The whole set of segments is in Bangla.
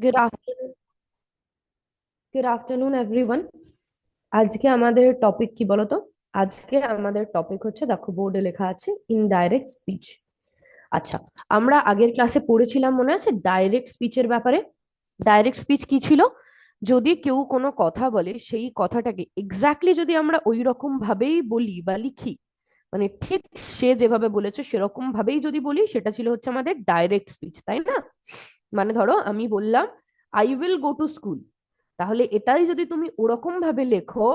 Good afternoon. Good afternoon everyone. আজকে আমাদের টপিক কি বলতো? আজকে আমাদের টপিক হচ্ছে, দেখো বোর্ডে লেখা আছে ইনডাইরেক্ট স্পিচ। আচ্ছা, আমরা আগের ক্লাসে পড়েছিলাম, মনে আছে ডাইরেক্ট স্পিচের ব্যাপারে? ডাইরেক্ট স্পিচ কি ছিল? যদি কেউ কোনো কথা বলে, সেই কথাটাকে এক্স্যাক্টলি যদি আমরা ওই রকম ভাবেই বলি বা লিখি, মানে ঠিক সে যেভাবে বলেছে সেরকম ভাবেই যদি বলি, সেটা ছিল হচ্ছে আমাদের ডাইরেক্ট স্পিচ, তাই না? মানে ধরো আমি বললাম I will go to school, তাহলে এটাই যদি তুমি ওরকম ভাবে লেখো,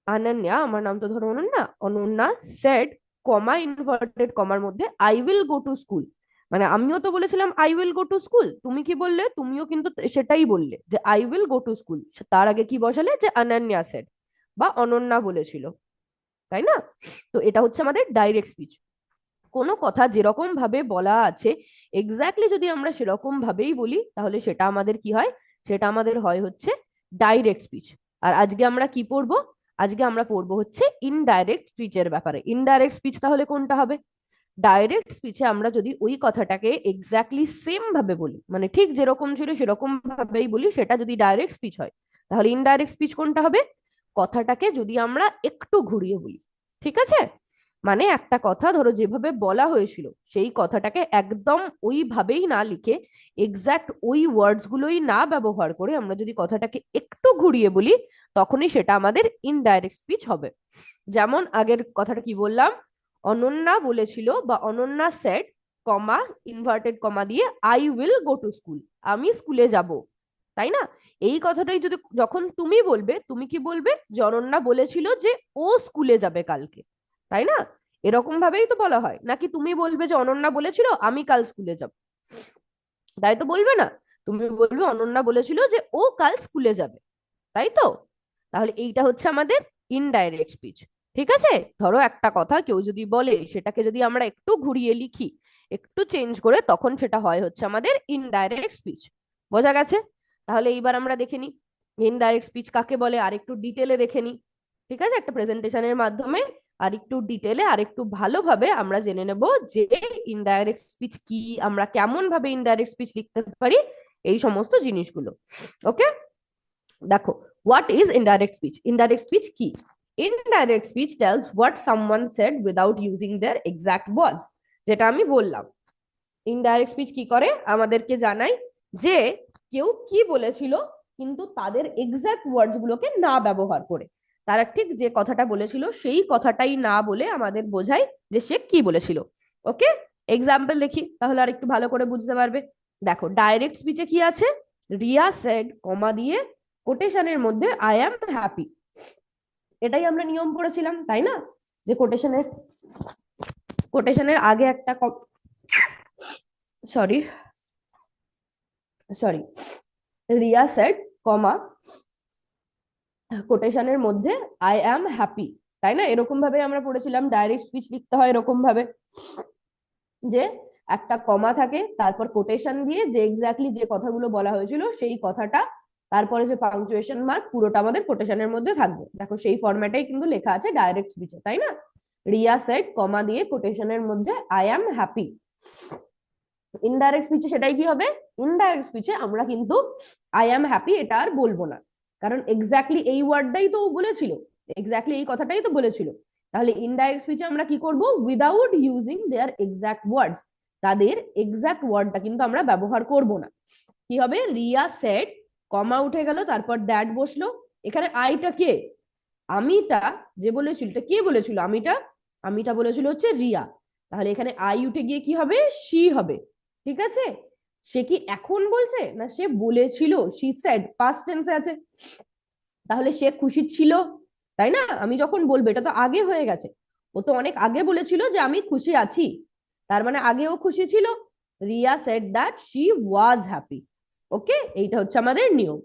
অনন্যা, আমার নাম তো ধরো Ananya, Ananya said, comma inverted কমার মধ্যে I will go to school, মানে আমিও তো বলেছিলাম I will go to school, তুমি কি বললে? তুমিও কিন্তু সেটাই বললে যে I will go to school. তার আগে কি বসালে? যে অনন্যা সেড বা অনন্যা বলেছিল, তাই না? তো এটা হচ্ছে আমাদের ডাইরেক্ট স্পিচ। কোনো কথা যেরকম ভাবে বলা আছে এক্স্যাক্টলি যদি আমরা সেরকম ভাবেই বলি, তাহলে সেটা আমাদের কি হয়? সেটা আমাদের হয় হচ্ছে ডাইরেক্ট স্পিচ। আর আজকে আমরা কি পড়বো? আজকে আমরা পড়বো হচ্ছে ইনডাইরেক্ট স্পিচের ব্যাপারে। ইনডাইরেক্ট স্পিচ তাহলে কোনটা হবে? ডাইরেক্ট স্পিচে আমরা যদি ওই কথাটাকে এক্স্যাক্টলি সেম ভাবে বলি, মানে ঠিক যেরকম ছিল সেরকম ভাবেই বলি, সেটা যদি ডাইরেক্ট স্পিচ হয়, তাহলে ইনডাইরেক্ট স্পিচ কোনটা হবে? কথাটাকে যদি আমরা একটু ঘুরিয়ে বলি, ঠিক আছে? মানে একটা কথা ধরো যেভাবে বলা হয়েছিল সেই কথাটাকে একদম ওইভাবেই না লিখে, এক্সাক্ট ওই ওয়ার্ডস গুলোই না ব্যবহার করে আমরা যদি কথাটাকে একটু ঘুরিয়ে বলি, তখনই সেটা আমাদের ইনডাইরেক্ট স্পিচ হবে। যেমন আগের কথাটা কি বললাম? অনন্যা বলেছিল বা Ananya said, comma inverted comma দিয়ে I will go to school, আমি স্কুলে যাব, তাই না? এই কথাটাই যদি যখন তুমি বলবে, তুমি কি বলবে? যে অনন্যা বলেছিল যে ও স্কুলে যাবে কালকে, তাই না? এরকম ভাবেই তো বলা হয়, নাকি তুমি বলবে যে অনন্যা বলেছিল আমি কাল স্কুলে যাব? তাই তো বলবে না? তুমি বলবে অনন্যা বলেছিল যে ও কাল স্কুলে যাবে, তাই তো? তাহলে এইটা হচ্ছে আমাদের ইনডাইরেক্ট স্পিচ। ঠিক আছে? ধরো একটা কথা কেউ যদি বলে, সেটাকে যদি আমরা একটু ঘুরিয়ে লিখি, একটু চেঞ্জ করে, তখন সেটা হয় হচ্ছে আমাদের ইনডাইরেক্ট স্পিচ। বোঝা গেছে? তাহলে এইবার আমরা দেখে নিই ইনডাইরেক্ট স্পিচ কাকে বলে, আর একটু ডিটেলে দেখে নিই। ঠিক আছে, একটা প্রেজেন্টেশনের মাধ্যমে আর একটু ডিটেলে আর একটু ভালোভাবে আমরা জেনে নেব যে ইনডাইরেক্ট স্পিচ কি, আমরা কেমন ভাবে ইনডাইরেক্ট স্পিচ লিখতে পারি, এই সমস্ত জিনিসগুলো। ওকে, দেখো, what is indirect speech? Indirect speech কি? Indirect speech tells what someone said without using their exact words, যেটা আমি বললাম। ইনডাইরেক্ট স্পিচ কি করে? আমাদেরকে জানায় যে কেউ কি বলেছিল, কিন্তু তাদের এক্সাক্ট ওয়ার্ডস গুলোকে না ব্যবহার করে, তারা ঠিক যে কথাটা বলেছিল সেই কথাটাই না বলে আমাদের বোঝায় যে সে কি বলেছিল। ওকে, এক্সাম্পল দেখি তাহলে আর একটু ভালো করে বুঝতে পারবে। দেখো, ডাইরেক্ট স্পিচে কি আছে? রিয়া সেড, কমা দিয়ে কোটেশনের মধ্যে আই অ্যাম হ্যাপি। এটাই আমরা নিয়ম পড়েছিলাম, তাই না? যে কোটেশনের কোটেশনের আগে একটা, সরি সরি, রিয়া সেড, কমা কোটেশনের মধ্যে আই অ্যাম হ্যাপি, তাই না? এরকম ভাবে আমরা পড়েছিলাম ডাইরেক্ট স্পিচ লিখতে হয় এরকম ভাবে, যে একটা কমা থাকে, তারপর কোটেশন দিয়ে যে এক্স্যাক্টলি যে কথাগুলো বলা হয়েছিল সেই কথাটা, তারপরে যে পাংচুয়েশন মার্ক, পুরোটা আমাদের কোটেশনের মধ্যে থাকবে। দেখো, সেই ফরম্যাটেই কিন্তু লেখা আছে ডাইরেক্ট স্পিচে, তাই না? রিয়া সেড, কমা দিয়ে কোটেশনের মধ্যে আই অ্যাম হ্যাপি। ইনডাইরেক্ট স্পিচে সেটাই কি হবে? ইনডাইরেক্ট স্পিচে আমরা কিন্তু আই অ্যাম হ্যাপি এটা আর বলবো না, কারণ এক্স্যাক্টলি এই ওয়ার্ডটাই তো বলেছিল, এক্স্যাক্টলি এই কথাটাই তো বলেছিল। তাহলে ইনডাইরেক্ট স্পিচে আমরা কি করব? উইদাউট ইউজিং দেয়ার এক্সাক্ট ওয়ার্ডস, তাদের এক্সাক্ট ওয়ার্ডটা কিন্তু আমরা ব্যবহার করব না। কি হবে? রিয়া সেড, কমা উঠে গেল, তারপর দ্যাট বসলো। এখানে আইটা কে? আমিটা যে বলেছিল, এটা কে বলেছিল আমিটা? আমিটা বলেছিল হচ্ছে রিয়া। তাহলে এখানে আই উঠে গিয়ে কি হবে? শি হবে। ঠিক আছে? সে কি এখন বলছে, না সে বলেছিল? শি সেড পাস্ট টেন্সে আছে, তাহলে সে খুশি ছিল, তাই না? আমি যখন বলবো, এটা তো আগে হয়ে গেছে, ও তো অনেক আগে বলেছিল যে আমি খুশি আছি, তার মানে আগে ও খুশি ছিল। Riya said that she was happy. Okay, এইটা হচ্ছে আমাদের নিয়ম।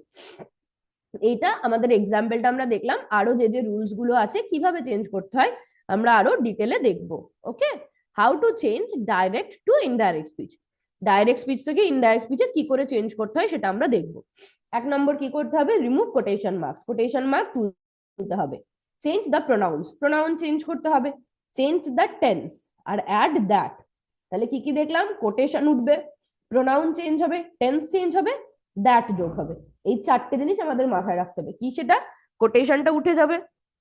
এইটা আমাদের এক্সাম্পলটা আমরা দেখলাম, আরো যে যে রুলস গুলো আছে কিভাবে চেঞ্জ করতে হয় আমরা আরো ডিটেলে দেখবো। Okay, how to change direct to indirect speech. Direct speech থেকে ইনডাইরেক্ট স্পিচে কি করে চেঞ্জ করতে হয় সেটা আমরা দেখবো। এক নম্বর কি করতে হবে? Remove quotation marks, quotation mark তুলতে হবে। Change the pronouns, pronoun change করতে হবে। চেঞ্জ দ্য টেন্স আর অ্যাড দ্যাট। তাহলে কি কি দেখলাম? কোটেশন উঠবে, প্রোনাউন চেঞ্জ হবে, টেন্স চেঞ্জ হবে, দ্যাট যোগ হবে। এই চারটে জিনিস আমাদের মাথায় রাখতে হবে। কি সেটা? কোটেশনটা উঠে যাবে,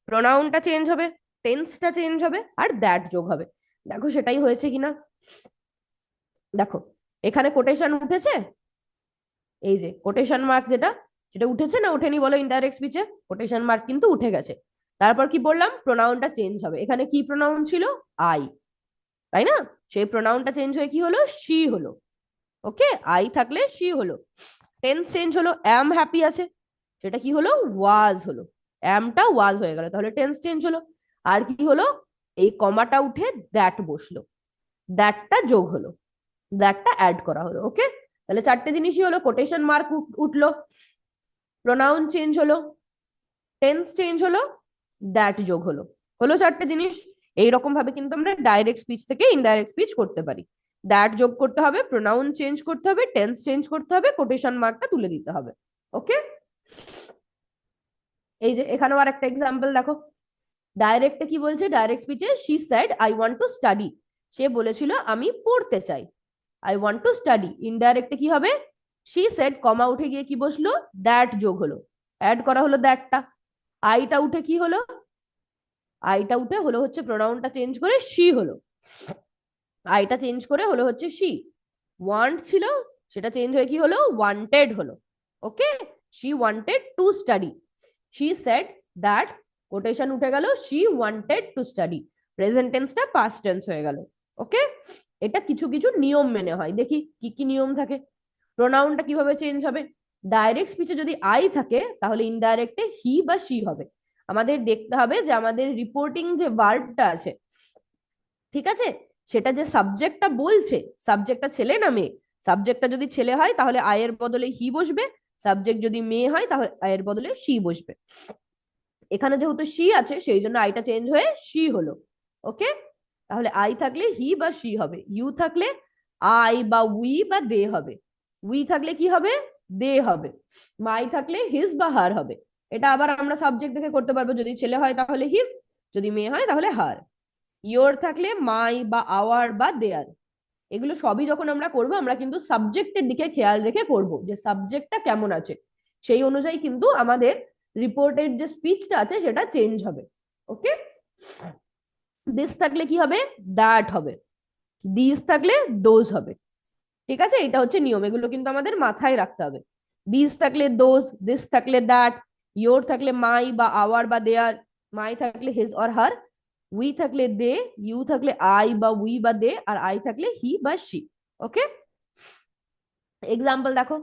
প্রোনাউনটা চেঞ্জ হবে, টেন্সটা চেঞ্জ হবে, আর দ্যাট যোগ হবে। দেখো সেটাই হয়েছে কিনা। দেখো এখানে কোটেশন উঠেছে, এই যে কোটেশন মার্ক যেটা, সেটা উঠেছে না ওঠেনি বলো? ইনডাইরেক্ট স্পিচে কোটেশন মার্ক কিন্তু উঠে গেছে। তারপর কি বললাম? প্রোনাউনটা চেঞ্জ হবে। এখানে কি প্রোনাউন ছিল? আই, তাই না? সেই প্রোনাউনটা চেঞ্জ হয়ে কি হলো? শি হলো। ওকে, আই থাকলে শি হলো। টেন্স চেঞ্জ হলো, অ্যাম হ্যাপি আছে, সেটা কি হলো? ওয়াজ হলো। অ্যামটা ওয়াজ হয়ে গেল, তাহলে টেন্স চেঞ্জ হলো। আর কি হলো? এই কমাটা উঠে দ্যাট বসলো, দ্যাটটা যোগ হলো, দ্যাটটা অ্যাড করা হলো। ওকে, তাহলে চারটে জিনিসই হলো। কোটেশন মার্ক উঠলো, প্রোনাউন চেঞ্জ হলো, টেন্স চেঞ্জ হলো, দ্যাট যোগ হলো। হলো চারটে জিনিস। এইরকম ভাবে কিন্তু আমরা ডাইরেক্ট স্পিচ থেকে ইনডাইরেক্ট স্পিচ করতে পারি। দ্যাট যোগ করতে হবে, প্রোনাউন চেঞ্জ করতে হবে, টেন্স চেঞ্জ করতে হবে, কোটেশন মার্কটা তুলে দিতে হবে। ওকে, এই যে এখানেও আর একটা এক্সাম্পল দেখো। ডাইরেক্টে কি বলছে? ডাইরেক্ট স্পিচে she said I want to study, সে বলেছিল আমি পড়তে চাই, আই ওয়ান্ট টু স্টাডি। ইনডাইরেক্টে কি হবে? শি সেড কমা উঠে গিয়ে কি বসলো? দ্যাট যোগ হলো, অ্যাড করা হলো দ্যাটটা। আইটা উঠে কি হলো? আইটা উঠে হলো হচ্ছে প্রোনাউনটা চেঞ্জ করে শি হলো, আইটা চেঞ্জ করে হলো হচ্ছে শি। ওয়ান্ট ছিল, সেটা চেঞ্জ হয়ে কি হলো? ওয়ান্টেড হলো। Okay, she wanted to study, she said that, quotation উঠে গেল, she wanted to study, present টেন্সটা পাস্ট টেন্স হয়ে গেল। ওকে, এটা কিছু কিছু নিয়ম মেনে হয়। দেখি কি কি নিয়ম থাকে। প্রোনাউনটা কিভাবে চেঞ্জ হবে? ডাইরেক্ট স্পিচে যদি আই থাকে তাহলে ইনডাইরেক্টে হি বা শি হবে। আমাদের দেখতে হবে যে আমাদের রিপোর্টিং যে ভার্বটা আছে, ঠিক আছে, সেটা যে সাবজেক্টটা বলছে, সাবজেক্টটা ছেলে না মেয়ে? সাবজেক্টটা যদি ছেলে হয় তাহলে আয়ের বদলে হি বসবে, সাবজেক্ট যদি মেয়ে হয় তাহলে আয়ের বদলে শি বসবে। এখানে যেহেতু শি আছে সেই জন্য আইটা চেঞ্জ হয়ে শি হলো। ওকে, তাহলে আই থাকলে হি বা শি হবে, ইউ থাকলে আই বা উই বা দে হবে, উই থাকলে কি হবে? দে হবে, মাই থাকলে হিজ বা হার হবে। এটা আবার আমরা সাবজেক্ট দেখে করতে পারবো, যদি ছেলে হয় তাহলে হিজ, যদি মেয়ে হয় তাহলে হার। ইয়োর থাকলে মাই বা আওয়ার বা দেয়ার। এগুলো সবই যখন আমরা করব আমরা কিন্তু সাবজেক্টের দিকে খেয়াল রেখে করব, যে সাবজেক্টটা কেমন আছে, সেই অনুযায়ী কিন্তু আমাদের রিপোর্টের যে স্পিচটা আছে সেটা চেঞ্জ হবে। ওকে, দিস থাকলে কি হবে? দ্যাট হবে, দিস থাকলে দোজ হবে। ঠিক আছে, এটা হচ্ছে নিয়ম, এগুলো কিন্তু আমাদের মাথায় রাখতে হবে। দিস থাকলে দোজ, দিস থাকলে দ্যাট, ইয়োর থাকলে মাই বা আওয়ার বা দেয়ার, মাই থাকলে হিজ অর হার, উই থাকলে দে, ইউ থাকলে আই বা উই বা দে, আর আই থাকলে হি বা শি। ওকে, এক্সাম্পল দেখো।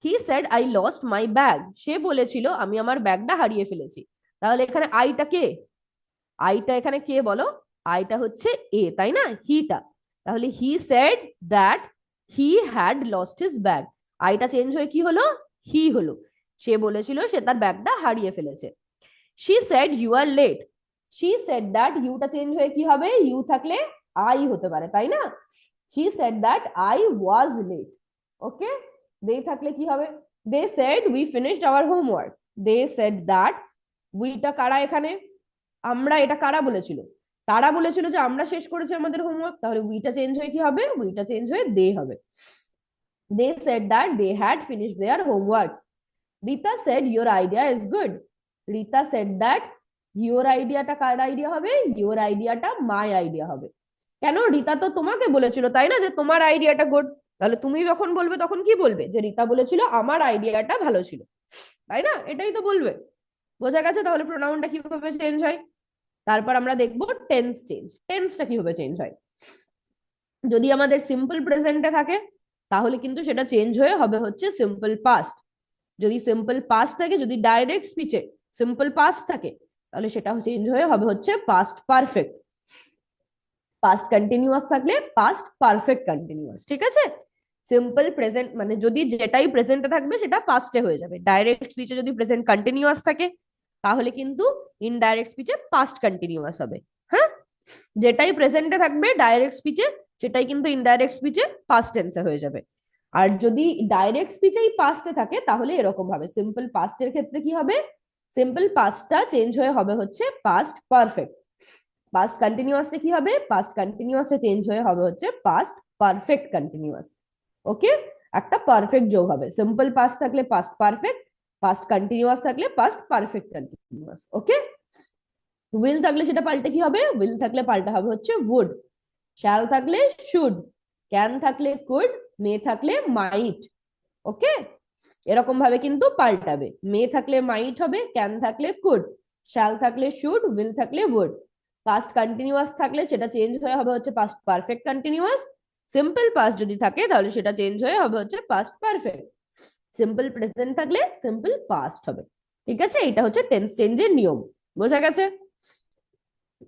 He said I lost my bag, সে বলেছিল আমি আমার ব্যাগটা হারিয়ে ফেলেছি। তাহলে এখানে আইটা কে? আইটা এখানে কে বলো? আইটা হচ্ছে এ, তাই না? হিটা। তাহলে he said that he had lost his bag, আইটা চেঞ্জ হয়ে কি হলো? হি হলো। সে বলেছিল সে তার ব্যাগটা হারিয়ে ফেলেছে। She said you are late, she said that, ইউটা চেঞ্জ হয়ে কি হবে? ইউ থাকলে আই হতে পারে, তাই না? She said that I was late. Okay, they থাকলে কি হবে? They said we finished our homework, they said that, উইটা কারা এখানে? আমরা, এটা কারা বলেছিল? তারা বলেছিল যে আমরা শেষ করেছি আমাদের হোমওয়ার্ক, তাহলে উইটা চেঞ্জ হয়ে কি হবে? উইটা চেঞ্জ হয়ে দে হবে। They said that they had finished their homework. Rita said your idea is good, Rita said that, your আইডিয়াটা কার আইডিয়া হবে? ইউর আইডিয়াটা মাই আইডিয়া হবে। কেন? রিতা তো তোমাকে বলেছিল, তাই না, যে তোমার আইডিয়াটা গুড। তাহলে তুমি যখন বলবে তখন কি বলবে? যে রিতা বলেছিল আমার আইডিয়াটা ভালো ছিল, তাই না? এটাই তো বলবে। বোঝা গেছে তাহলে প্রোনাউনটা কিভাবে চেঞ্জ হয়। তারপর আমরা দেখবো টেন্স চেঞ্জ, টেন্সটা কিভাবে চেঞ্জ হয়। যদি আমাদের সিম্পল প্রেজেন্টে থাকে তাহলে কিন্তু সেটা চেঞ্জ হয়ে হবে হচ্ছে সিম্পল পাস্ট। যদি সিম্পল পাস্ট থাকে, যদি ডাইরেক্ট স্পিচে সিম্পল পাস্ট থাকে তাহলে সেটা চেঞ্জ হয়ে হবে হচ্ছে পাস্ট পারফেক্ট। পাস্ট কন্টিনিউয়াস থাকলে পাস্ট পারফেক্ট কন্টিনিউয়াস। ঠিক আছে, সিম্পল প্রেজেন্ট মানে যদি যেটাই প্রেজেন্টে থাকবে সেটা পাস্টে হয়ে যাবে। ডাইরেক্ট স্পিচে যদি প্রেজেন্ট কন্টিনিউয়াস থাকে তাহলে কিন্তু ইনডাইরেক্ট স্পিচে পাস্ট কন্টিনিউয়াস হবে। হ্যাঁ, যেটাই প্রেজেন্টে থাকবে ডাইরেক্ট স্পিচে সেটাই কিন্তু ইনডাইরেক্ট স্পিচে পাস্ট টেন্সে হয়ে যাবে। আর যদি ডাইরেক্ট স্পিচেই পাস্টে থাকে তাহলে এরকম ভাবে সিম্পল পাস্টের ক্ষেত্রে কি হবে? সিম্পল পাস্টটা চেঞ্জ হয়ে হবে হচ্ছে পাস্ট পারফেক্ট। পাস্ট কন্টিনিউয়াসটা কি হবে? পাস্ট কন্টিনিউয়াসটা চেঞ্জ হয়ে হবে হচ্ছে পাস্ট পারফেক্ট কন্টিনিউয়াস। ওকে, একটা পারফেক্ট যোগ হবে। সিম্পল পাস্ট থাকলে পাস্ট পারফেক্ট, পাস্ট কন্টিনিউয়াস থাকলে past perfect continuous. Okay, will থাকলে সেটা পাল্টে কি হবে? উইল থাকলে পাল্টা হবে হচ্ছে উড, শ্যাল থাকলে শুড, ক্যান থাকলে কুড, মে থাকলে মাইট। ওকে, এরকম ভাবে কিন্তু পাল্টাবে। মে থাকলে মাইট হবে, ক্যান থাকলে কুড, শ্যাল থাকলে শুড, উইল থাকলে উড। পাস্ট কন্টিনিউয়াস থাকলে সেটা চেঞ্জ হয়ে হবে হচ্ছে past perfect continuous. Simple past যদি থাকে তাহলে সেটা চেঞ্জ হয়ে হবে হচ্ছে পাস্ট পারফেক্ট। সিম্পল প্রেজেন্ট থাকলে সিম্পল পাস্ট হবে। ঠিক আছে, এটা হচ্ছে টেন্স চেঞ্জের নিয়ম। বোঝা গেছে?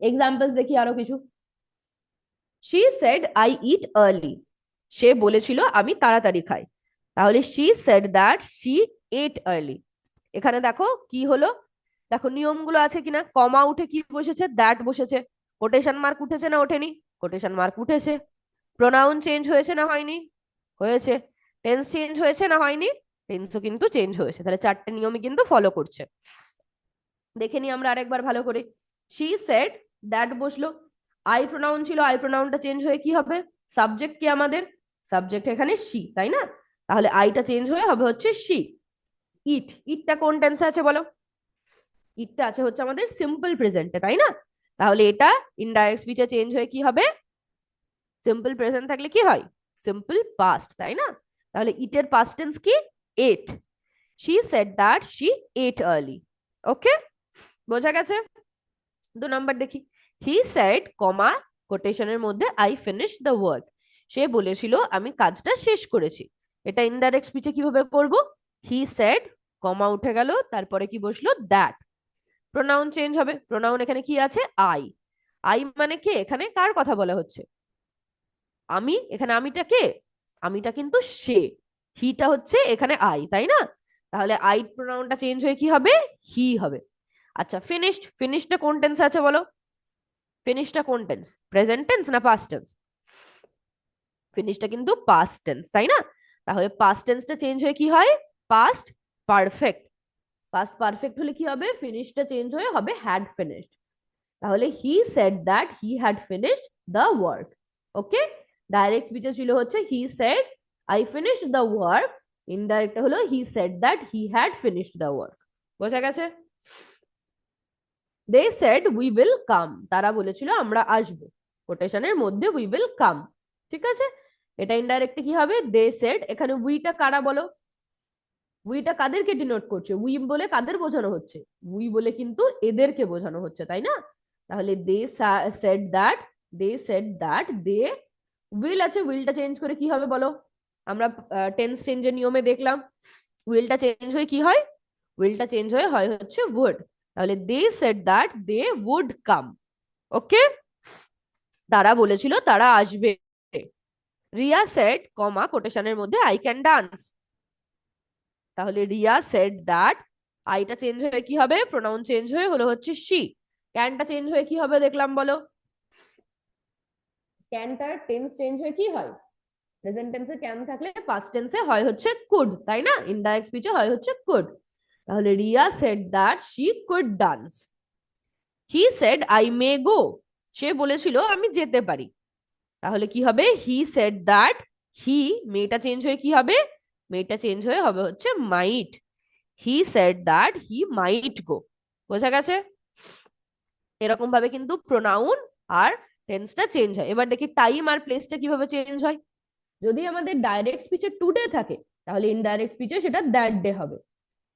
এক্সাম্পলস দেখি আরো কিছু। She said I eat early, সে বলেছিল আমি তাড়াতাড়ি খাই। তাহলে she said that she ate early. এখানে দেখো কি হলো, দেখো নিয়মগুলো আছে কিনা। কমা উঠে কি বসেছে? দ্যাট বসেছে। কোটেশন মার্ক উঠেছে না ওঠেনি? কোটেশন মার্ক উঠেছে। প্রোনাউন চেঞ্জ হয়েছে না হয়নি? হয়েছে। টেন্স চেঞ্জ হয়েছে না হয়নি? টেন্সও কিন্তু চেঞ্জ হয়েছে। তাহলে চারটে নিয়মই কিন্তু ফলো করছে। দেখে নি আমরা আরেকবার ভালো করে। শি সেড, দ্যাট বসলো। আই প্রোনাউন ছিল, আই প্রোনাউনটা চেঞ্জ হয়ে কি হবে? সাবজেক্ট কি আমাদের? সাবজেক্ট এখানে শি, তাই না? তাহলে আইটা চেঞ্জ হয়ে হবে হচ্ছে শি। ইট, ইটটা কোন টেন্সে আছে বলো? ইটটা আছে হচ্ছে আমাদের সিম্পল প্রেজেন্টে, তাই না? তাহলে এটা ইনডাইরেক্ট স্পিচে চেঞ্জ হয়ে কি হবে? সিম্পল প্রেজেন্ট থাকলে কি হয়? সিম্পল পাস্ট, তাই না? তাহলে ইটের পাস্ট টেন্স কি? Ate. She said that she ate early. Okay, বোঝা গেছে? 2 নম্বর দেখি। হি সেড কমা কোটেশনের মধ্যে আই ফিনিশ দ্য ওয়ার্ক, সে বলেছিল আমি কাজটা শেষ করেছি। এটা ইনডাইরেক্ট স্পিচে কিভাবে করব? হি সেড কমা উঠে গেল, তারপরে কি বসলো? দ্যাট। প্রোনাউন চেঞ্জ হবে। প্রোনাউন এখানে কি আছে? আই। আই মানে কে? এখানে কার কথা বলা হচ্ছে? আমি। এখানে আমিটা কে? আমিটা কিন্তু সে। হিটা হচ্ছে এখানে আই, তাই না? তাহলে আই প্রোনাউনটা চেঞ্জ হয়ে কি হবে? হি হবে। আচ্ছা, ফিনিশড, ফিনিশডটা কোন টেন্স আছে বলো? ফিনিশটা কোন টেন্স? প্রেজেন্ট টেন্স না পাস্ট টেন্স? ফিনিশটা কিন্তু পাস্ট টেন্স, তাই না? তাহলে পাস্ট টেন্সটা চেঞ্জ হয়ে কি হয়? Past perfect. পাস্ট পারফেক্ট হলে কি হবে? ফিনিশটা চেঞ্জ হয়ে হবে হ্যাড ফিনিশড। তাহলে he said that he had finished the work. Okay, direct স্পিচে ছিল হচ্ছে he said I finished the work, indirect হলো he said that he had finished the work. বোঝা গেছে? They said we will come, তারা বলেছিল আমরা আসবো। কোটেশনের মধ্যে উই উইল কাম। ঠিক আছে, এটা ইনডাইরেক্ট কি হবে? They said. এখানে উইটা কারা বলো? উইটা কাদেরকে ডিনোট করছে? উই বলে কাদের বোঝানো হচ্ছে? উই বলে কিন্তু এদেরকে বোঝানো হচ্ছে, তাই না? তাহলে they said that, they said that they will আছে, উইলটা চেঞ্জ করে কি হবে বলো? আমরা টেন্স চেঞ্জের নিয়মে দেখলাম উইলটা চেঞ্জ হয়ে কি হয়? উইলটা চেঞ্জ হয়ে হয় হচ্ছে উড। তাহলে they said that they would come. Okay, তারা বলেছিল তারা আসবে। রিয়া সেড কমা কোটেশনের মধ্যে আই ক্যান ডান্স। তাহলে রিয়া সেড দ্যাট আইটা চেঞ্জ হয়ে কি হবে? প্রোনাউন চেঞ্জ হয়ে হলো হচ্ছে শি। ক্যানটা চেঞ্জ হয়ে কি হবে দেখলাম বলো? ক্যানটার টেন্স চেঞ্জ হয়ে কি হয়? প্রেজেন্ট টেন্সে ক্যান থাকলে পাস্ট টেন্সে হয় হচ্ছে কুড, তাই না? ইনডাইরেক্ট স্পিচে হয় হচ্ছে কুড। তাহলে Riya said that she could dance. He said I may go, সে বলেছিল আমি যেতে পারি। তাহলে কি হবে? হি সেড দ্যাট হি, মেয়েটা চেঞ্জ হয়ে কি হবে? মেয়েটা চেঞ্জ হয়ে হবে হচ্ছে মাইট। হি সেড দ্যাট হি মাইট গো। বোঝা গেছে? এরকম ভাবে কিন্তু প্রোনাউন আর টেন্সটা চেঞ্জ হয়। এবার দেখি টাইম আর প্লেসটা কিভাবে চেঞ্জ হয়। যদি আমাদের ডাইরেক্ট স্পিচে টুডে থাকে তাহলে ইনডাইরেক্ট স্পিচে সেটা দ্যাট ডে হবে।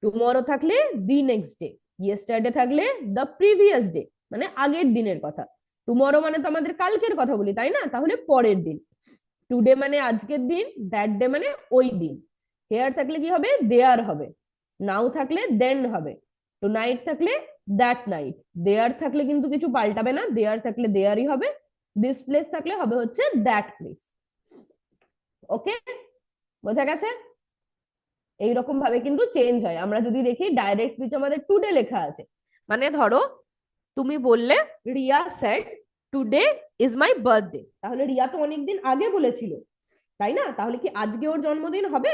টুমরো থাকলে দি নেক্সট ডে। ইয়েস্টারডে থাকলে দ্য প্রিভিয়াস ডে, মানে আগের দিনের কথা। টুমরো মানে তো আমাদের কালকের কথা বলি, তাই না? তাহলে পরের দিন। টুডে মানে আজকের দিন, দ্যাট ডে মানে ওই দিন। হেয়ার থাকলে কি হবে? দেয়ার হবে। নাও থাকলে দেন হবে। টু নাইট থাকলে দ্যাট নাইট। দেয়ার থাকলে কিন্তু কিছু পাল্টাবে না, দেয়ার থাকলে দেয়ারই হবে। দিস প্লেস থাকলে হবে হচ্ছে দ্যাট প্লেস। ওকে, বোঝা গেছে? এইরকম ভাবে কিন্তু চেঞ্জ হয়। আমরা যদি দেখি ডাইরেক্ট স্পিচ আমাদের টুডে লেখা আছে, মানে ধরো তুমি বললে Riya said today is my birthday, তাহলে রিয়া তো অনেকদিন আগে বলেছিল, তাই না? তাহলে কি আজকে ওর জন্মদিন হবে?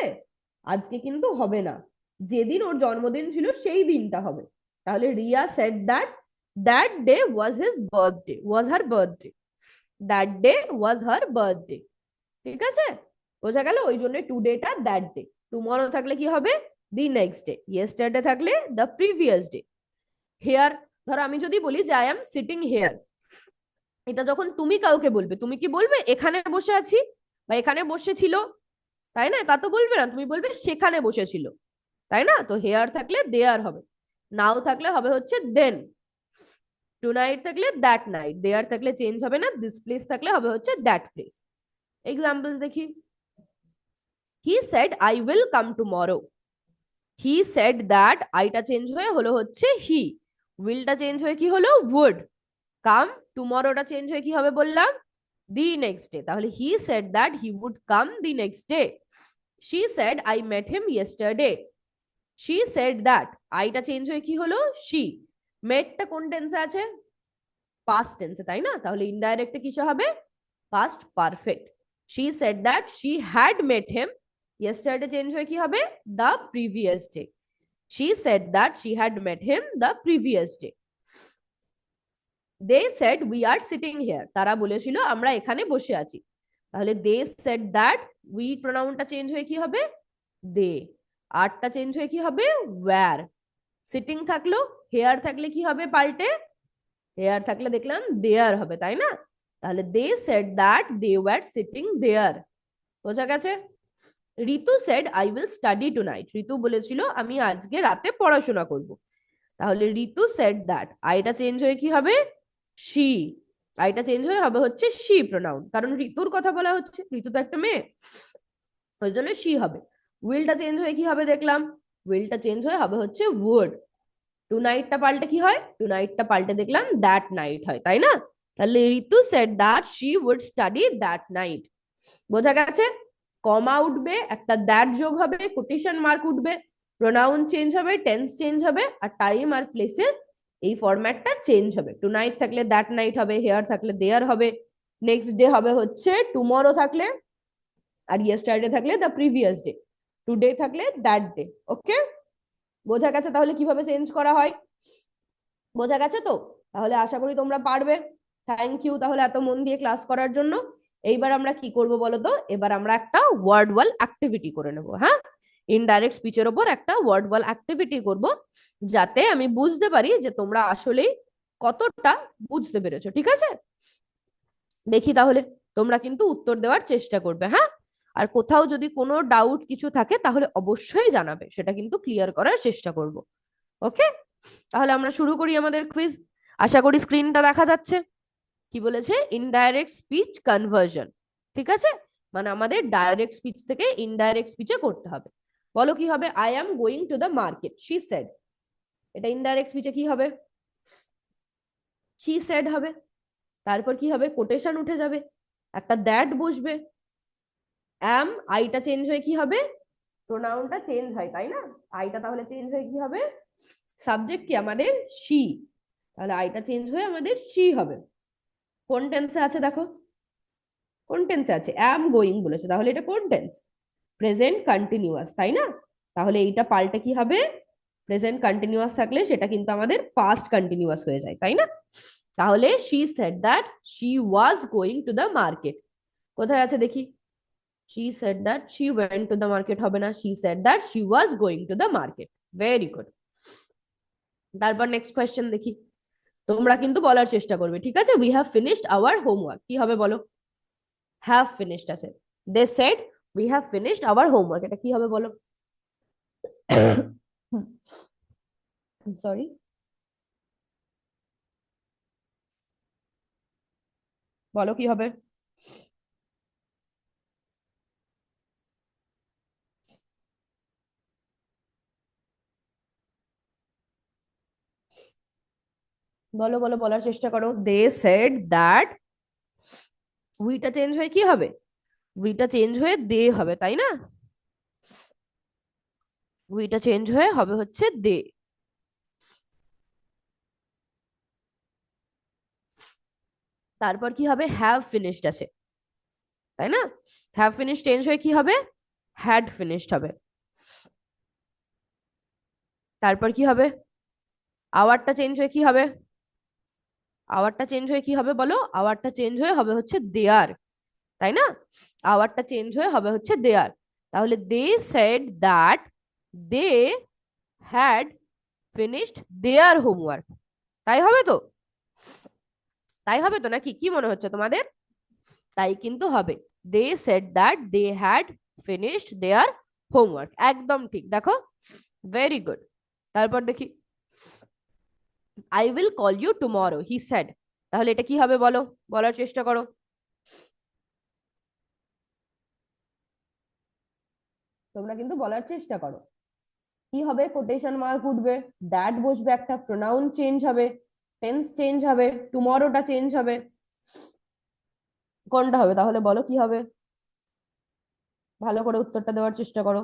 আজকে কিন্তু হবে না। যেদিন ওর জন্মদিন ছিল সেই দিনটা হবে। তাহলে Riya said that that day was his birthday, was her birthday. That day was her birthday. ঠিক আছে? বোঝা গেল? ওই জন্য টুডেটা দ্যাট ডে, টুমরো থাকলে কি হবে দি নেক্সট ডে, ইয়েস্টারডে থাকলে দ্য প্রিভিয়াস ডে। হেয়ার, ধরো আমি যদি বলি যে আই এম সিটিং হেয়ার, এটা যখন তুমি কাউকে বলবে, তুমি কি বলবে এখানে বসে আছি বা এখানে বসেছিল, তাই না? তা তো বলবে না, তুমি বলবে সেখানে বসেছিল, তাই না? তো হেয়ার থাকলে দেয়ার হবে, নাও থাকলে হবে হচ্ছে দেন, টু নাইট থাকলে দ্যাট নাইট, দেয়ার থাকলে চেঞ্জ হবে না, দিস প্লেস থাকলে হবে হচ্ছে দ্যাট প্লেস। এক্সাম্পলস দেখি। He said I will come tomorrow, he said that, আইটা চেঞ্জ হয়ে হলো হচ্ছে হি, উইলটা চেঞ্জ হয়ে কি হলো উড, কাম টুমরোটা চেঞ্জ হয়ে কি হবে বললাম দি নেক্সট ডে, তাহলে he said that he would come the next day. She said I met him yesterday, she said that, আইটা চেঞ্জ হয়ে কি হলো শি, মেটটা কোন টেন্সে আছে পাস্ট টেন্সে, তাই না? তাহলে ইনডাইরেক্টে কিসে হবে past perfect. She said that she had met him, yesterday change হয়ে কি হবে the previous day, she said that she had met him the previous day. They said we are sitting here, তারা বলেছিল আমরা এখানে বসে আছি, তাহলে দে সেড দ্যাট, উই প্রোনাউনটা চেঞ্জ হয়ে কি হবে দে, আরটা চেঞ্জ হয়ে কি হবে ওয়্যার, সিটিং থাকলো, হেয়ার থাকলে কি হবে পাল্টে, হেয়ার থাকলে দেখলাম দেয়ার হবে, তাই না? তাহলে they said that they were sitting there. বোঝা গেছে? Ritu said I will study tonight, Ritu বলেছিল আমি আজকে রাতে পড়াশোনা করব, তাহলে ঋতু সেড দ্যাট, আইটা চেঞ্জ হয়ে কি হবে শি, আইটা চেঞ্জ হয়ে হবে হচ্ছে শি প্রোনাউন, কারণ ঋতুর কথা বলা হচ্ছে, ঋতু তো একটা মেয়ে, ওই জন্য শি হবে। উইলটা চেঞ্জ হয়ে কি হবে দেখলাম, উইলটা চেঞ্জ হয়ে হবে হচ্ছে উড, টু নাইটটা পাল্টে কি হয়, টু নাইটটা পাল্টে দেখলাম দ্যাট নাইট হয়, তাই না? তাহলে Ritu said that she would study that night. বোঝা গেছে? কমা উঠবে, একটা দ্যাট যোগ হবে, কোটেশন মার্ক উঠবে, প্রোনাউন চেঞ্জ হবে, টেন্স চেঞ্জ হবে, আর টাইম আর প্লেসের এই ফরম্যাটটা চেঞ্জ হবে। টু নাইট থাকলে দ্যাট নাইট হবে, হেয়ার থাকলে দেয়ার হবে, নেক্সট ডে হবে হচ্ছে টুমরো থাকলে, আর ইয়েস্টারডে থাকলে দ্য প্রিভিয়াস ডে, টুডে থাকলে দ্যাট ডে। ওকে, বোঝা গেছে তাহলে কিভাবে চেঞ্জ করা হয়? বোঝা গেছে তো? তাহলে আশা করি তোমরা পারবে। থ্যাংক ইউ তাহলে এত মন দিয়ে ক্লাস করার জন্য। এইবার আমরা কি করব বলো তো, এবার আমরা একটা ওয়ার্ড ওয়াল অ্যাক্টিভিটি করে নেব। হ্যাঁ, ইনডাইরেক্ট স্পিচের ওপর একটা ওয়ার্ড ওয়াল অ্যাক্টিভিটি করব, যাতে আমি বুঝতে পারি যে তোমরা আসলেই কতটা বুঝতে পেরেছো। ঠিক আছে, দেখি তাহলে তোমরা কিন্তু উত্তর দেওয়ার চেষ্টা করবে। হ্যাঁ, আর কোথাও যদি কোনো ডাউট কিছু থাকে তাহলে অবশ্যই জানাবে, সেটা কিন্তু ক্লিয়ার করার চেষ্টা করব। ওকে, তাহলে আমরা শুরু করি আমাদের কুইজ। আশা করি স্ক্রিনটা দেখা যাচ্ছে। কি বলেছে? Indirect speech conversion. ঠিক আছে, মানে আমাদের ডাইরেক্ট স্পিচ থেকে ইনডাইরেক্ট স্পিচে করতে হবে। বলো কি হবে? I am going to the market, she said, এটা ইনডাইরেক্ট স্পিচে কি হবে? শি সেড হবে। তারপর কি হবে? কোটেশন উঠে যাবে, একটা দ্যাট বসবে, অ্যাম, আইটা চেঞ্জ হয়ে কি হবে? প্রোনাউনটা চেঞ্জ হয়, তাই না? আইটা তাহলে চেঞ্জ হয়ে কি হবে? সাবজেক্ট কি আমাদের শি, তাহলে আইটা চেঞ্জ হয়ে আমাদের শি হবে। কোন টেন্সে আছে দেখো, কোন টেন্সে আছে? অ্যাম গোয়িং বলেছে, তাহলে এটা কোন টেন্স? প্রেজেন্ট কন্টিনিউয়াস, তাই না? তাহলে এইটা পাল্টে কি হবে? প্রেজেন্ট কন্টিনিউয়াস থাকলে সেটা কিন্তু আমাদের পাস্ট কন্টিনিউয়াস হয়ে যায়, তাই না? তাহলে she said that she was going to the market, কোথায় আছে দেখি? She said that she went to the market হবে না, she said that she was going to the market. Very good. তারপর নেক্সট কোয়েশ্চেন দেখি, তোমরা কিন্তু বলার চেষ্টা করবে, ঠিক আছে? We have finished our homework, কি হবে বলো? হ্যাভ ফিনিশড আছে, they said we have finished our homework, এটা কি হবে বলো? সরি, বলো কি হবে? বলো বলো, বলার চেষ্টা করো। দে সেড দ্যাট, উইটা চেঞ্জ হয়ে কি হবে? উইটা চেঞ্জ হয়ে দে হবে, তাই না? উইটা চেঞ্জ হয়ে হবে হচ্ছে দে। তারপর কি হবে? হ্যাভ ফিনিশড আছে, তাই না? হ্যাভ ফিনিশ চেঞ্জ হয়ে কি হবে? হ্যাড ফিনিশড হবে। তারপর কি হবে? আওয়ারটা চেঞ্জ হয়ে কি হবে? আওয়ারটা চেঞ্জ হয়ে কি হবে বলো? আওয়ারটা চেঞ্জ হয়ে হবে হচ্ছে দেয়ার, তাই না? আওয়ারটা চেঞ্জ হয়ে হবে হচ্ছে দেয়ার। তাহলে they said that they had finished their homework. তাই হবে তো? তাই হবে তো নাকি কি মনে হচ্ছে তোমাদের? তাই কিন্তু হবে। They said that they had finished their homework. একদম ঠিক, দেখো, ভেরি গুড। তারপর দেখি, I will call you tomorrow he said. তাহলে এটা কি হবে বলো, বলার চেষ্টা করো। তোমরা কিন্তু বলার চেষ্টা করো। কি হবে? কোটেশন মার্ক উঠবে, দ্যাট বসবে, একটা প্রোনাউন চেঞ্জ হবে, টেন্স চেঞ্জ হবে, টুমরোটা চেঞ্জ হবে। কোনটা হবে তাহলে বলো, কি হবে? ভালো করে উত্তরটা দেওয়ার চেষ্টা করো।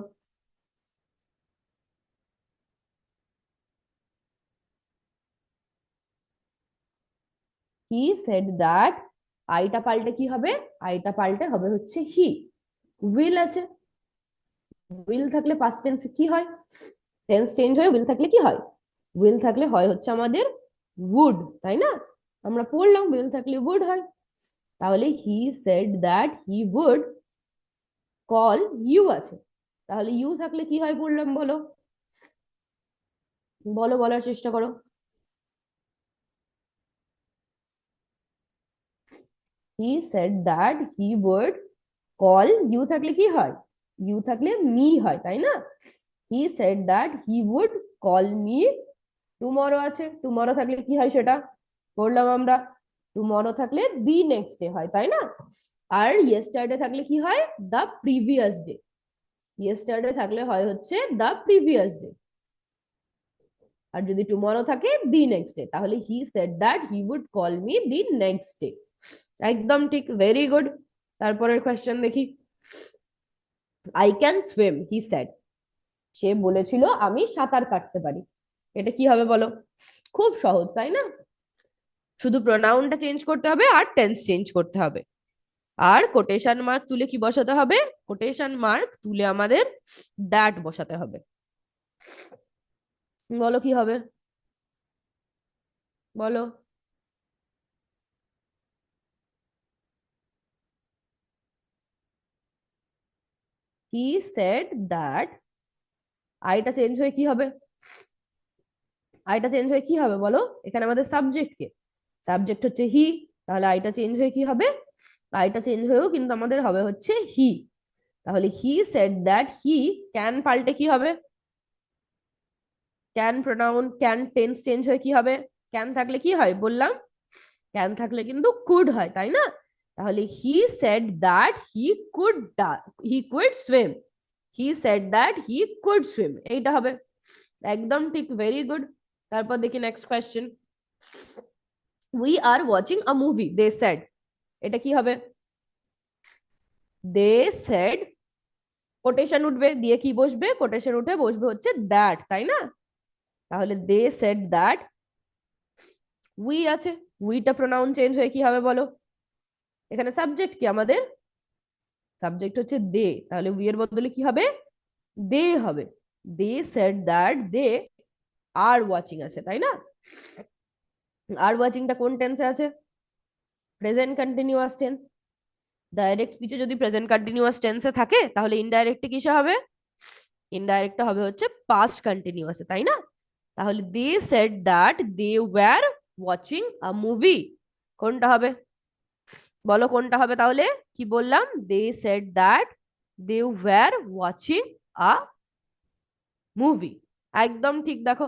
হি সেড দ্যাট, আইটা পাল্টে কি হবে? আইটা পাল্টে হবে হচ্ছে হি। উইল আছে, উইল থাকলে পাস্ট টেন্স কি হয়? টেন্স চেঞ্জ হয়ে উইল থাকলে কি হয়? উইল থাকলে হয় হচ্ছে আমাদের উড, তাই না? আমরা পড়লাম উইল থাকলে উড হয়। তাহলে he said that he would call you আছে, তাহলে ইউ থাকলে কি হয় বললাম বলো, বলো, বলার চেষ্টা করো। He said that he would call you থাকলে কি হয়? ইউ থাকলে মি হয়, তাই না? He said that he would call me tomorrow আছে, টুমরো থাকলে কি হয় সেটা বললাম আমরা, টুমরো থাকলে দি নেক্সট ডে হয়, তাই না? আর ইয়েস্টারডে থাকলে কি হয়? The previous day. ইয়েস্টারডে থাকলে হয় হচ্ছে দ্য প্রিভিয়াস ডে। আর যদি টুমরো থাকে দি নেক্সট ডে, তাহলে he said that he would call me the next day. একদম ঠিক, ভেরি গুড। তারপরের কোয়েশ্চেন দেখি, I can swim he said. সে বলেছিল আমি সাঁতার কাটতে পারি। এটা কি হবে বলো? খুব সহজ, তাই না? শুধু প্রোনাউনটা চেঞ্জ করতে হবে আর টেন্স চেঞ্জ করতে হবে। আর কোটেশন মার্ক তুলে কি বসাতে হবে? কোটেশন মার্ক তুলে আমাদের দ্যাট বসাতে হবে। বলো কি হবে, বলো। হি সেড দ্যাট, আইটা চেঞ্জ হয়ে কি হবে? আইটা চেঞ্জ হয়ে কি হবে বলো? এখানে আমাদের সাবজেক্ট কে, সাবজেক্ট হচ্ছে হি, তাহলে আইটা চেঞ্জ হয়ে কি হবে? আইটা চেঞ্জ হয়েও কিন্তু আমাদের হবে হচ্ছে হি। তাহলে he said that he, can পাল্টে কি হবে? Can pronoun, can tense change হয়ে কি হবে? ক্যান থাকলে কি হয় বললাম? ক্যান থাকলে কিন্তু কুড হয়, তাই না? তাহলে he said that he could, he could swim. He said that he could swim, এইটা হবে। একদম ঠিক, ভেরি গুড। তারপর দেখি next question, we are watching a movie they said. এটা কি হবে? দে সেড, কোটেশন উঠবে, দিয়ে কি বসবে? কোটেশন উঠে বসবে হচ্ছে দ্যাট, তাই না? তাহলে দে সেড দ্যাট, উই আছে, উইটা প্রোনাউন চেঞ্জ হয়ে কি হবে বলো? এখানে সাবজেক্ট কি আমাদের? সাবজেক্ট হচ্ছে দে, তাহলে উই এর বদলে কি হবে? দে হবে। They said that they are watching আছে, তাই না? আর ওয়াচিংটা কোন টেন্সে আছে? Present continuous tense. ডাইরেক্ট স্পিচে যদি প্রেজেন্ট কন্টিনিউয়াস টেন্সে থাকে, তাহলে ইনডাইরেক্টে কিসে হবে? ইনডাইরেক্টটা হবে হচ্ছে পাস্ট কন্টিনিউয়াসে, তাই না? তাহলে they said that they were watching a movie, কোনটা হবে বলো, কোনটা হবে তাহলে? কি বললাম? They said that they were watching a movie. একদম ঠিক, দেখো।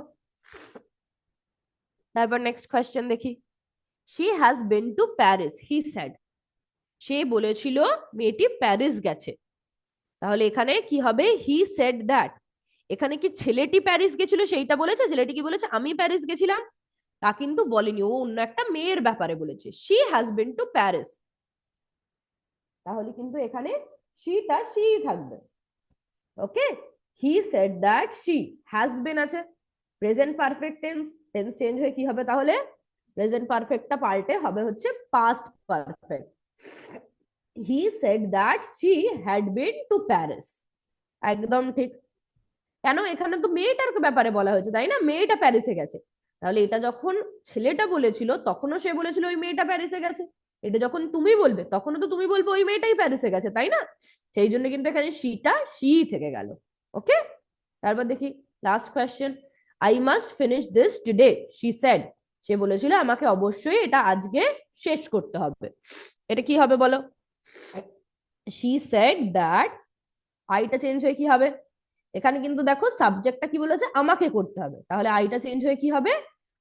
তারপর নেক্সট কোয়েশ্চেন দেখি, she has been to Paris he said. সে বলেছিল মেয়েটি প্যারিস গেছে। তাহলে এখানে কি হবে? He said that. এখানে কি ছেলেটি প্যারিস গেছিল সেইটা বলেছে? ছেলেটি কি বলেছে আমি প্যারিস গেছিলাম? তা কিন্তু বলেনি, ও অন্য একটা মেয়ের ব্যাপারে বলেছে, she has been to Paris. তাহলে কিন্তু এখানে শিটা শি থাকবে। Okay, he said that she, has been আছে, present perfect tense, tense change হয়ে কি হবে তাহলে? প্রেজেন্ট পারফেক্টটা পাল্টে হবে হচ্ছে past perfect. He said that she had been to Paris. একদম ঠিক। কেন? এখানে তো মেয়েটার ব্যাপারে বলা হয়েছে, তাই না? মেয়েটা প্যারিসে গেছে। তাহলে এটা যখন ছেলেটা বলেছিল তখনও সে বলেছিল ওই মেয়েটা প্যারিসে গেছে। এটা যখন তুমি বলবে তখনও তো তুমি বলবে ওই মেয়েটাই প্যারিসে গেছে, তাই না? সেই জন্য কিন্তু এখানে শিটা শি থেকে গেল। ওকে, তারপর দেখি last question. I must finish this today she said. সে বলেছিল আমাকে অবশ্যই এটা আজকে শেষ করতে হবে। এটা কি হবে বলো? শি সেড দ্যাট, আইটা চেঞ্জ হয়ে কি হবে? এখানে কিন্তু দেখো সাবজেক্টটা কি বলেছে, আমাকে করতে হবে, তাহলে আইটা চেঞ্জ হয়ে কি হবে?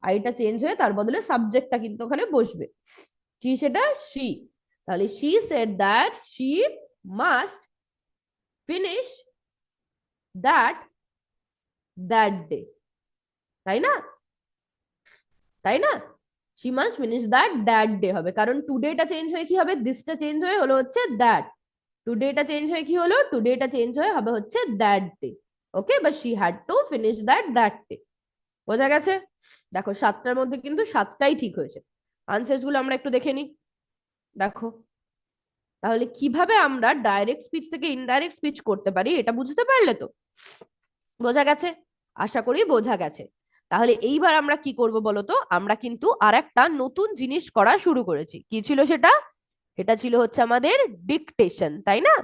আইটা চেঞ্জ হয়ে তার বদলে সাবজেক্টটা কিন্তু ওখানে বসবে। কি সেটা? শি। তাহলে she said that she must finish that that day, তাই না? তাই না? She must finish that that day হবে, কারণ টুডেটা চেঞ্জ হয়ে কি হবে? দিসটা চেঞ্জ হয়ে হলো হচ্ছে দ্যাট। টুডেটা চেঞ্জ হয়ে কি হলো? টুডেটা চেঞ্জ হয়ে হবে হচ্ছে দ্যাট ডে। ওকে, বা she had to finish that that day. বোঝা গেছে? দেখো 7টার মধ্যে কিন্তু 7টাই ঠিক হয়েছে। আনসার্স গুলো আমরা একটু দেখে নিই। দেখো, তাহলে কিভাবে আমরা ডাইরেক্ট স্পিচ থেকে ইনডাইরেক্ট স্পিচ করতে পারি এটা বুঝতে পারলে তো? বোঝা গেছে? আশা করি বোঝা গেছে। তাহলে এইবার আমরা কি করব বলতো? আমরা কিন্তু আর একটা নতুন জিনিস করা শুরু করেছি। কি ছিল সেটা? এটা ছিল হচ্ছে আমাদের ডিকটেশন, তাই না?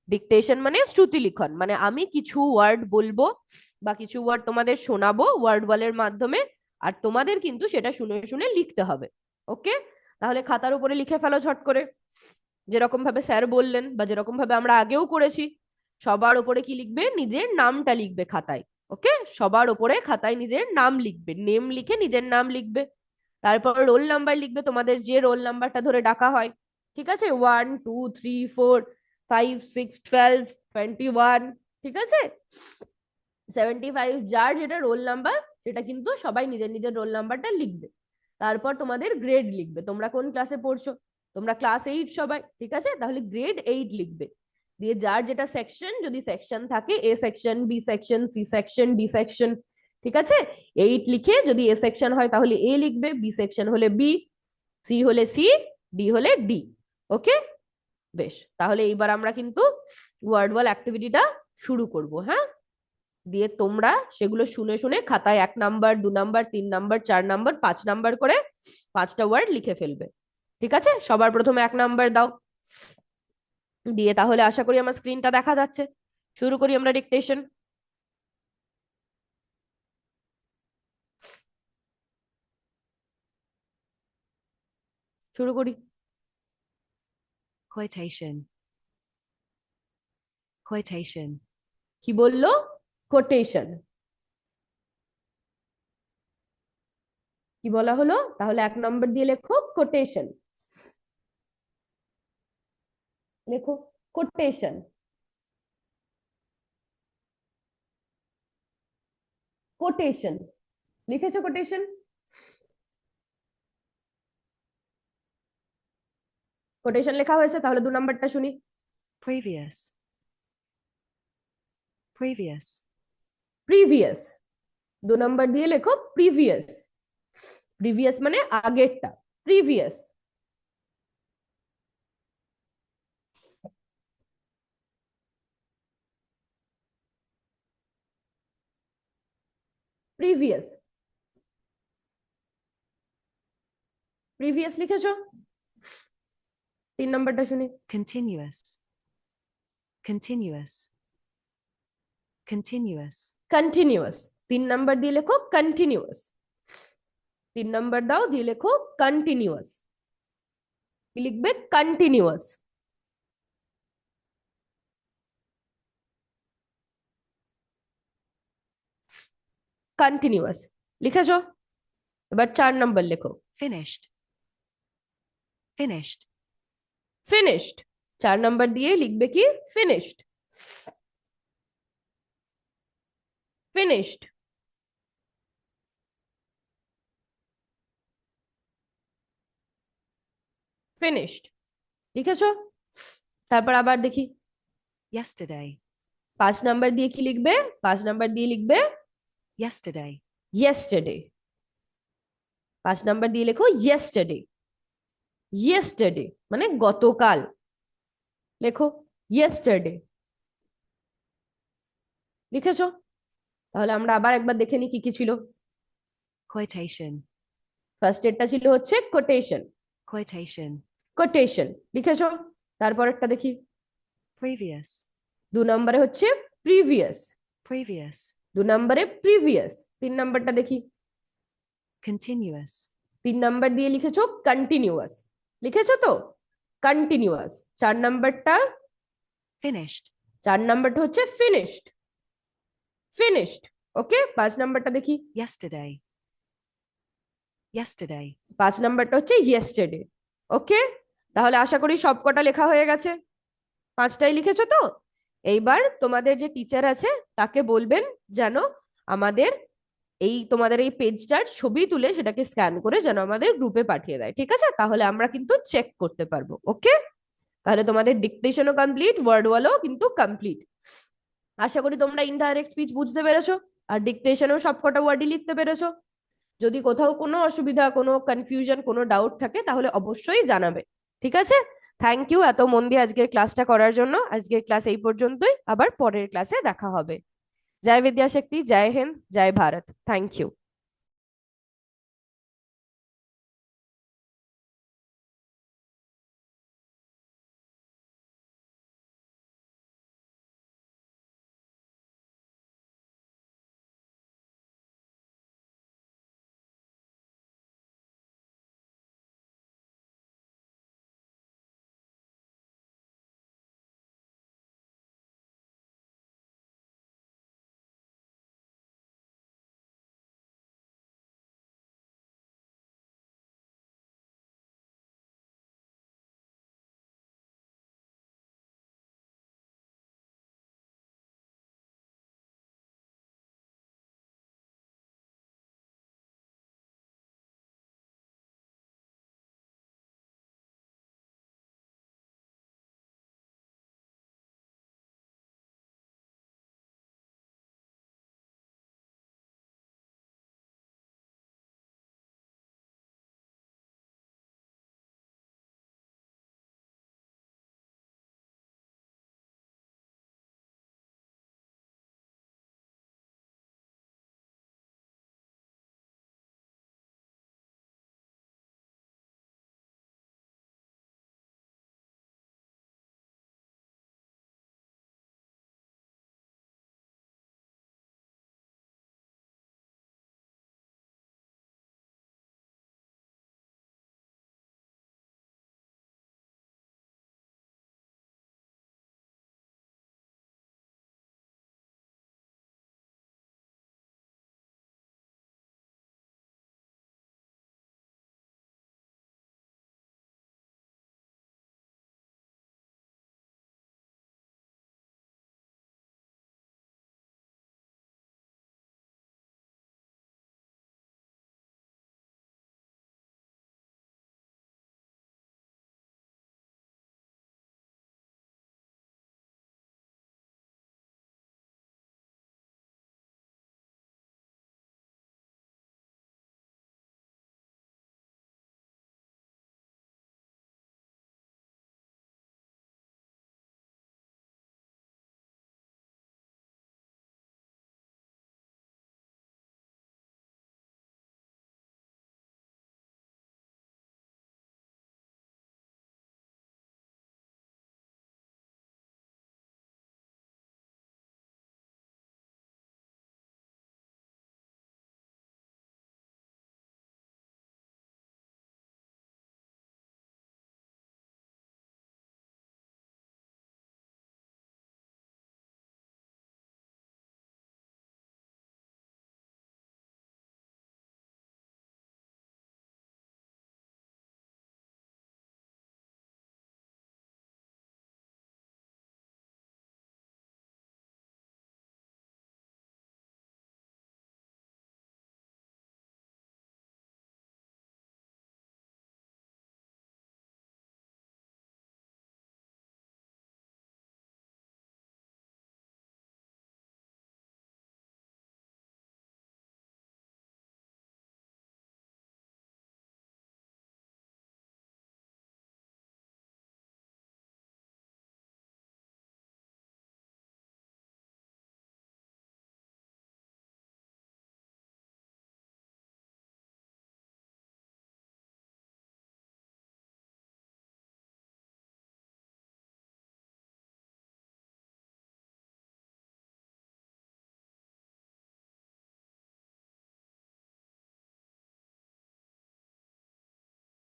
ডিকটেশন মানে শ্রুতি লিখন, মানে আমি কিছু ওয়ার্ড বলবো বা কিছু ওয়ার্ড তোমাদের শোনাবো ওয়ার্ড ওয়ালের মাধ্যমে, আর তোমাদের কিন্তু সেটা শুনে শুনে লিখতে হবে। ওকে, তাহলে খাতার উপরে লিখে ফেলো ঝট করে, যেরকম ভাবে স্যার বললেন বা যেরকম ভাবে আমরা আগেও করেছি। সবার উপরে কি লিখবে? নিজের নামটা লিখবে খাতায়। ওকে, সবার উপরে খাতায় নিজের নাম লিখবে, নেম লিখে নিজের নাম লিখবে। তারপর রোল নাম্বার লিখবে, তোমাদের যে রোল নাম্বারটা ধরে ডাকা হয়। ঠিক আছে, 1 2 3 4 5 6 12 21, ঠিক আছে, 75, যার যেটা রোল নাম্বার সেটা কিন্তু সবাই নিজের নিজের রোল নাম্বারটা লিখবে। তারপর তোমাদের গ্রেড লিখবে, তোমরা কোন ক্লাসে পড়ছো। তোমরা ক্লাস 8 সবাই, ঠিক আছে, তাহলে গ্রেড 8 লিখবে। দিয়ে যার যেটা সেকশন, যদি সেকশন থাকে, A section, B section, C section, D section, ঠিক আছে, 8 লিখে যদি এ সেকশন হয় তাহলে এ লিখবে, বি সেকশন হলে বি, সি হলে সি, ডি হলে ডি। ওকে, বেশ, তাহলে এইবার আমরা কিন্তু ওয়ার্ড ওয়াল অ্যাক্টিভিটিটা শুরু করব। হ্যাঁ, দিয়ে তোমরা সেগুলো শুনে শুনে খাতায় 1 number, 2 number, 3 number, 4 number, 5 number করে 5টা ওয়ার্ড লিখে ফেলবে। ঠিক আছে, সবার প্রথমে 1 নাম্বার দাও। দিয়ে তাহলে আশা করি আমার স্ক্রিনটা দেখা যাচ্ছে। শুরু করি আমরা ডিকটেশন। শুরু করি। Quotation. Quotation. কি বললো? কোটেশন। কি বলা হলো? তাহলে 1 নম্বর দিয়ে লেখো কোটেশন। লেখো কোটেশন। কোটেশন লিখেছো? কোটেশন, কোটেশন লেখা হয়েছে, তাহলে 2 নাম্বারটা শুনি। Previous. Previous. প্রিভিয়াস। 2 নাম্বার দিয়ে লেখো প্রিভিয়াস। প্রিভিয়াস মানে আগেরটা, প্রিভিয়াস। প্রিভিয়াস। প্রিভিয়াস লিখেছো? 3 নাম্বারটা শুনি। Continuous. Continuous. Continuous. Continuous. 3 number দিয়ে লেখো কন্টিনিউয়াস। 3 নাম্বার দাও, দিয়ে লেখো কন্টিনিউয়াস। কি লিখবে? কন্টিনিউয়াস। কন্টিনিউয়াস লিখেছো? এবার 4 নাম্বার লেখো। Finished. Finished. ফিনিশড। 4 নাম্বার দিয়ে লিখবে কি? ফিনিশড। ফিনিশড। ফিনিশড লিখেছো? তারপর আবার দেখি। Yesterday. 5 নাম্বার দিয়ে কি লিখবে? 5 নাম্বার দিয়ে লিখবে Yesterday. ইয়েস্টারডে। 5 নাম্বার দিয়ে লেখো ইয়েস্টারডে। ইয়েস্টারডে মানে গতকাল। লেখো ইয়েস্টারডে। লিখেছো? তাহলে আমরা আবার একবার দেখে নিই কি কি ছিল। Quotation. ফার্স্ট এরটা ছিল হচ্ছে কোটেশন। Quotation. কোটেশন লিখেছো। তারপরেরটা দেখি। previous, 2 নম্বরে হচ্ছে প্রিভিয়াস, previous, 2 নম্বরে প্রিভিয়াস। 3 নম্বরটা দেখি। continuous, 3 নম্বর দিয়ে লিখেছো কন্টিনিউয়াস, লিখেছো তো কন্টিনিউয়াস। 4 নম্বরটা, finished, 4 নম্বরটা হচ্ছে ফিনিশড, ফিনিশড। ওকে, 5 নম্বরটা দেখি। yesterday, yesterday, 5 নম্বরটা হচ্ছে ইয়েস্টারডে। ওকে, তাহলে আশা করি সবকটা লেখা হয়ে গেছে। 5টাই লিখেছো তো। এইবার তোমাদের যে টিচার আছে তাকে বলবেন যেন আমাদের তোমাদের এই পেজটার ছবি তুলে সেটাকে স্ক্যান করে যেন আমাদের গ্রুপে পাঠিয়ে দেয়, ঠিক আছে? তাহলে আমরা কিন্তু চেক করতে পারবো। ওকে, তাহলে তোমাদের ডিকটেশনও কমপ্লিট, ওয়ার্ড ওয়ালও কিন্তু কমপ্লিট। আশা করি তোমরা ইনডাইরেক্ট স্পিচ বুঝতে পেরেছো আর ডিকটেশনেও সবকটা ওয়ার্ডই লিখতে পেরেছো। যদি কোথাও কোনো অসুবিধা, কোনো কনফিউশন, কোনো ডাউট থাকে তাহলে অবশ্যই জানাবে, ঠিক আছে? থ্যাংক ইউ এত মন দিয়ে আজকের ক্লাসটা করার জন্য। আজকের ক্লাস এই পর্যন্তই, আবার পরের ক্লাসে দেখা হবে। জয় বিদ্যাশক্তি, জয় হিন্দ, জয় ভারত। Thank you.